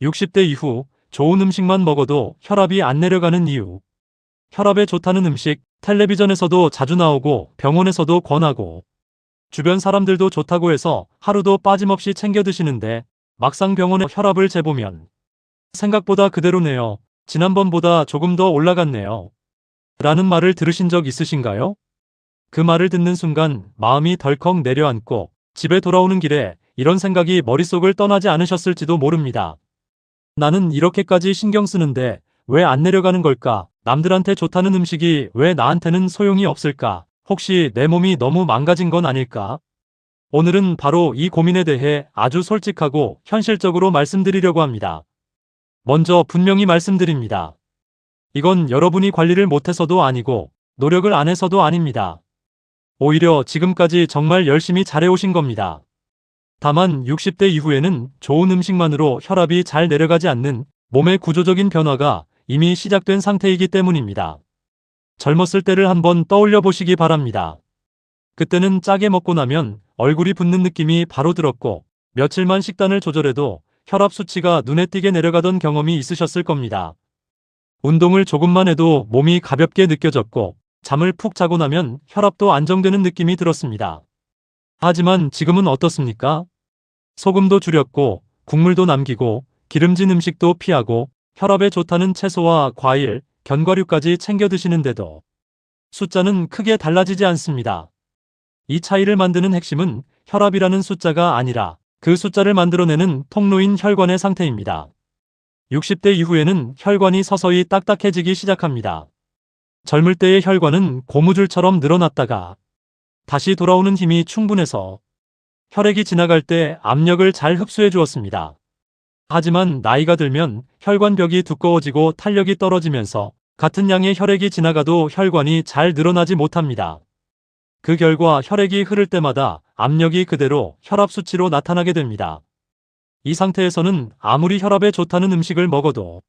60대 이후 좋은 음식만 먹어도 혈압이 안 내려가는 이유. 혈압에 좋다는 음식, 텔레비전에서도 자주 나오고 병원에서도 권하고 주변 사람들도 좋다고 해서 하루도 빠짐없이 챙겨 드시는데 막상 병원에 혈압을 재보면 생각보다 그대로네요. 지난번보다 조금 더 올라갔네요. 라는 말을 들으신 적 있으신가요? 그 말을 듣는 순간 마음이 덜컥 내려앉고 집에 돌아오는 길에 이런 생각이 머릿속을 떠나지 않으셨을지도 모릅니다. 나는 이렇게까지 신경 쓰는데 왜 안 내려가는 걸까? 남들한테 좋다는 음식이 왜 나한테는 소용이 없을까? 혹시 내 몸이 너무 망가진 건 아닐까? 오늘은 바로 이 고민에 대해 아주 솔직하고 현실적으로 말씀드리려고 합니다. 먼저 분명히 말씀드립니다. 이건 여러분이 관리를 못해서도 아니고 노력을 안 해서도 아닙니다. 오히려 지금까지 정말 열심히 잘해오신 겁니다. 다만 60대 이후에는 좋은 음식만으로 혈압이 잘 내려가지 않는 몸의 구조적인 변화가 이미 시작된 상태이기 때문입니다. 젊었을 때를 한번 떠올려 보시기 바랍니다. 그때는 짜게 먹고 나면 얼굴이 붓는 느낌이 바로 들었고 며칠만 식단을 조절해도 혈압 수치가 눈에 띄게 내려가던 경험이 있으셨을 겁니다. 운동을 조금만 해도 몸이 가볍게 느껴졌고 잠을 푹 자고 나면 혈압도 안정되는 느낌이 들었습니다. 하지만 지금은 어떻습니까? 소금도 줄였고 국물도 남기고 기름진 음식도 피하고 혈압에 좋다는 채소와 과일, 견과류까지 챙겨 드시는데도 숫자는 크게 달라지지 않습니다. 이 차이를 만드는 핵심은 혈압이라는 숫자가 아니라 그 숫자를 만들어내는 통로인 혈관의 상태입니다. 60대 이후에는 혈관이 서서히 딱딱해지기 시작합니다. 젊을 때의 혈관은 고무줄처럼 늘어났다가 다시 돌아오는 힘이 충분해서 혈액이 지나갈 때 압력을 잘 흡수해 주었습니다. 하지만 나이가 들면 혈관벽이 두꺼워지고 탄력이 떨어지면서 같은 양의 혈액이 지나가도 혈관이 잘 늘어나지 못합니다. 그 결과 혈액이 흐를 때마다 압력이 그대로 혈압 수치로 나타나게 됩니다. 이 상태에서는 아무리 혈압에 좋다는 음식을 먹어도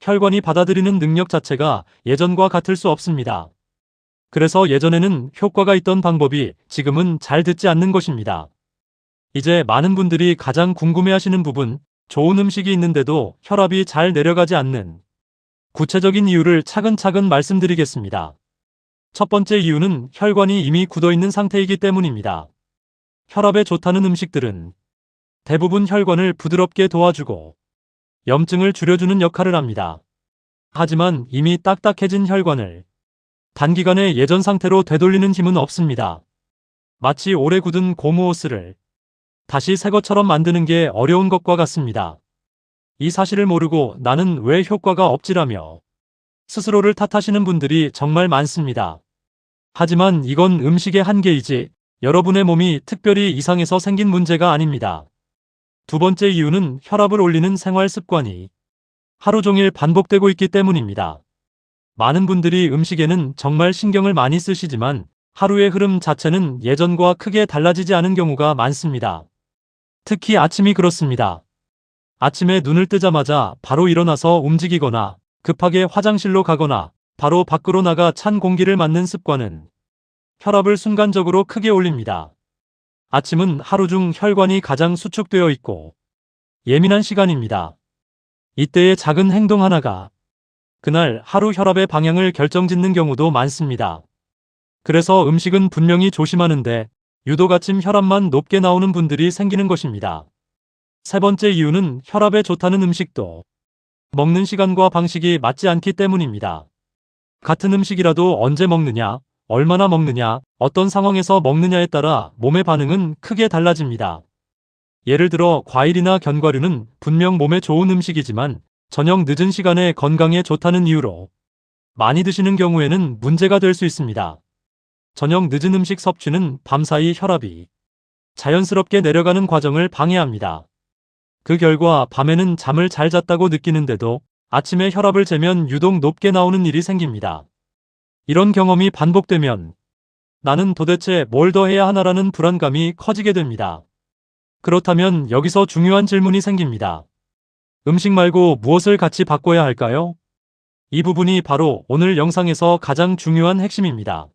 혈관이 받아들이는 능력 자체가 예전과 같을 수 없습니다. 그래서 예전에는 효과가 있던 방법이 지금은 잘 듣지 않는 것입니다. 이제 많은 분들이 가장 궁금해하시는 부분, 좋은 음식이 있는데도 혈압이 잘 내려가지 않는 구체적인 이유를 차근차근 말씀드리겠습니다. 첫 번째 이유는 혈관이 이미 굳어있는 상태이기 때문입니다. 혈압에 좋다는 음식들은 대부분 혈관을 부드럽게 도와주고 염증을 줄여주는 역할을 합니다. 하지만 이미 딱딱해진 혈관을 단기간에 예전 상태로 되돌리는 힘은 없습니다. 마치 오래 굳은 고무 호스를 다시 새 것처럼 만드는 게 어려운 것과 같습니다. 이 사실을 모르고 나는 왜 효과가 없지라며 스스로를 탓하시는 분들이 정말 많습니다. 하지만 이건 음식의 한계이지 여러분의 몸이 특별히 이상해서 생긴 문제가 아닙니다. 두 번째 이유는 혈압을 올리는 생활 습관이 하루 종일 반복되고 있기 때문입니다. 많은 분들이 음식에는 정말 신경을 많이 쓰시지만 하루의 흐름 자체는 예전과 크게 달라지지 않은 경우가 많습니다. 특히 아침이 그렇습니다. 아침에 눈을 뜨자마자 바로 일어나서 움직이거나 급하게 화장실로 가거나 바로 밖으로 나가 찬 공기를 맞는 습관은 혈압을 순간적으로 크게 올립니다. 아침은 하루 중 혈관이 가장 수축되어 있고 예민한 시간입니다. 이때의 작은 행동 하나가 그날 하루 혈압의 방향을 결정짓는 경우도 많습니다. 그래서 음식은 분명히 조심하는데 유독 아침 혈압만 높게 나오는 분들이 생기는 것입니다. 세 번째 이유는 혈압에 좋다는 음식도 먹는 시간과 방식이 맞지 않기 때문입니다. 같은 음식이라도 언제 먹느냐, 얼마나 먹느냐, 어떤 상황에서 먹느냐에 따라 몸의 반응은 크게 달라집니다. 예를 들어 과일이나 견과류는 분명 몸에 좋은 음식이지만 저녁 늦은 시간에 건강에 좋다는 이유로 많이 드시는 경우에는 문제가 될 수 있습니다. 저녁 늦은 음식 섭취는 밤사이 혈압이 자연스럽게 내려가는 과정을 방해합니다. 그 결과 밤에는 잠을 잘 잤다고 느끼는데도 아침에 혈압을 재면 유독 높게 나오는 일이 생깁니다. 이런 경험이 반복되면 나는 도대체 뭘 더 해야 하나라는 불안감이 커지게 됩니다. 그렇다면 여기서 중요한 질문이 생깁니다. 음식 말고 무엇을 같이 바꿔야 할까요? 이 부분이 바로 오늘 영상에서 가장 중요한 핵심입니다.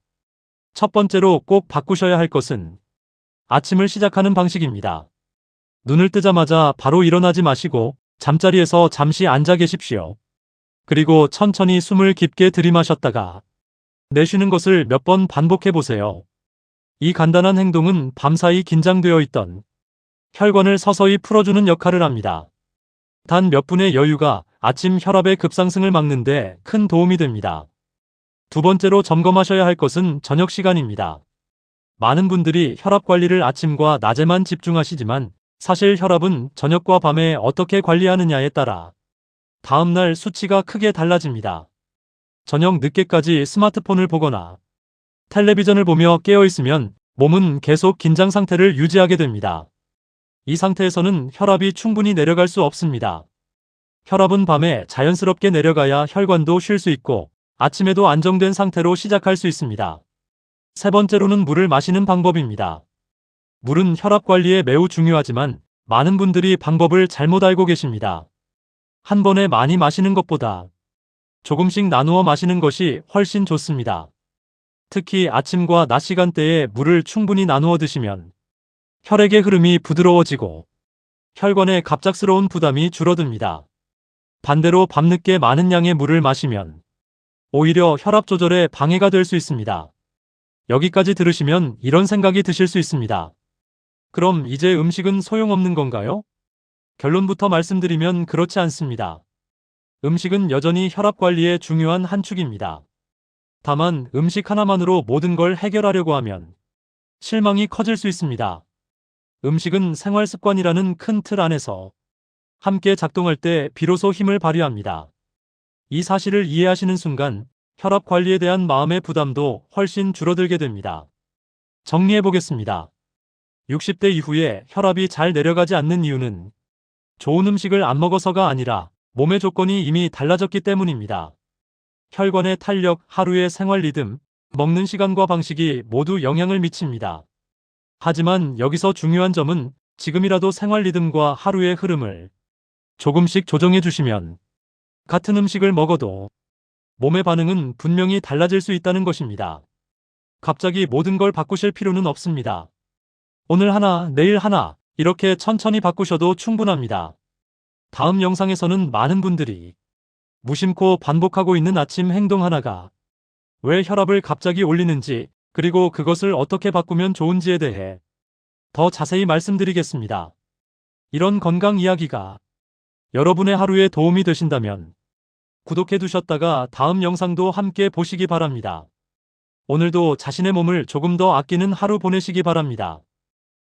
첫 번째로 꼭 바꾸셔야 할 것은 아침을 시작하는 방식입니다. 눈을 뜨자마자 바로 일어나지 마시고 잠자리에서 잠시 앉아 계십시오. 그리고 천천히 숨을 깊게 들이마셨다가 내쉬는 것을 몇 번 반복해 보세요. 이 간단한 행동은 밤사이 긴장되어 있던 혈관을 서서히 풀어주는 역할을 합니다. 단 몇 분의 여유가 아침 혈압의 급상승을 막는데 큰 도움이 됩니다. 두 번째로 점검하셔야 할 것은 저녁 시간입니다. 많은 분들이 혈압 관리를 아침과 낮에만 집중하시지만 사실 혈압은 저녁과 밤에 어떻게 관리하느냐에 따라 다음날 수치가 크게 달라집니다. 저녁 늦게까지 스마트폰을 보거나 텔레비전을 보며 깨어 있으면 몸은 계속 긴장 상태를 유지하게 됩니다. 이 상태에서는 혈압이 충분히 내려갈 수 없습니다. 혈압은 밤에 자연스럽게 내려가야 혈관도 쉴 수 있고 아침에도 안정된 상태로 시작할 수 있습니다. 세 번째로는 물을 마시는 방법입니다. 물은 혈압 관리에 매우 중요하지만 많은 분들이 방법을 잘못 알고 계십니다. 한 번에 많이 마시는 것보다 조금씩 나누어 마시는 것이 훨씬 좋습니다. 특히 아침과 낮 시간대에 물을 충분히 나누어 드시면 혈액의 흐름이 부드러워지고 혈관에 갑작스러운 부담이 줄어듭니다. 반대로 밤늦게 많은 양의 물을 마시면 오히려 혈압 조절에 방해가 될 수 있습니다. 여기까지 들으시면 이런 생각이 드실 수 있습니다. 그럼 이제 음식은 소용없는 건가요? 결론부터 말씀드리면 그렇지 않습니다. 음식은 여전히 혈압 관리의 중요한 한 축입니다. 다만 음식 하나만으로 모든 걸 해결하려고 하면 실망이 커질 수 있습니다. 음식은 생활 습관이라는 큰 틀 안에서 함께 작동할 때 비로소 힘을 발휘합니다. 이 사실을 이해하시는 순간 혈압 관리에 대한 마음의 부담도 훨씬 줄어들게 됩니다. 정리해 보겠습니다. 60대 이후에 혈압이 잘 내려가지 않는 이유는 좋은 음식을 안 먹어서가 아니라 몸의 조건이 이미 달라졌기 때문입니다. 혈관의 탄력, 하루의 생활 리듬, 먹는 시간과 방식이 모두 영향을 미칩니다. 하지만 여기서 중요한 점은 지금이라도 생활 리듬과 하루의 흐름을 조금씩 조정해 주시면 같은 음식을 먹어도 몸의 반응은 분명히 달라질 수 있다는 것입니다. 갑자기 모든 걸 바꾸실 필요는 없습니다. 오늘 하나, 내일 하나, 이렇게 천천히 바꾸셔도 충분합니다. 다음 영상에서는 많은 분들이 무심코 반복하고 있는 아침 행동 하나가 왜 혈압을 갑자기 올리는지, 그리고 그것을 어떻게 바꾸면 좋은지에 대해 더 자세히 말씀드리겠습니다. 이런 건강 이야기가 여러분의 하루에 도움이 되신다면 구독해 두셨다가 다음 영상도 함께 보시기 바랍니다. 오늘도 자신의 몸을 조금 더 아끼는 하루 보내시기 바랍니다.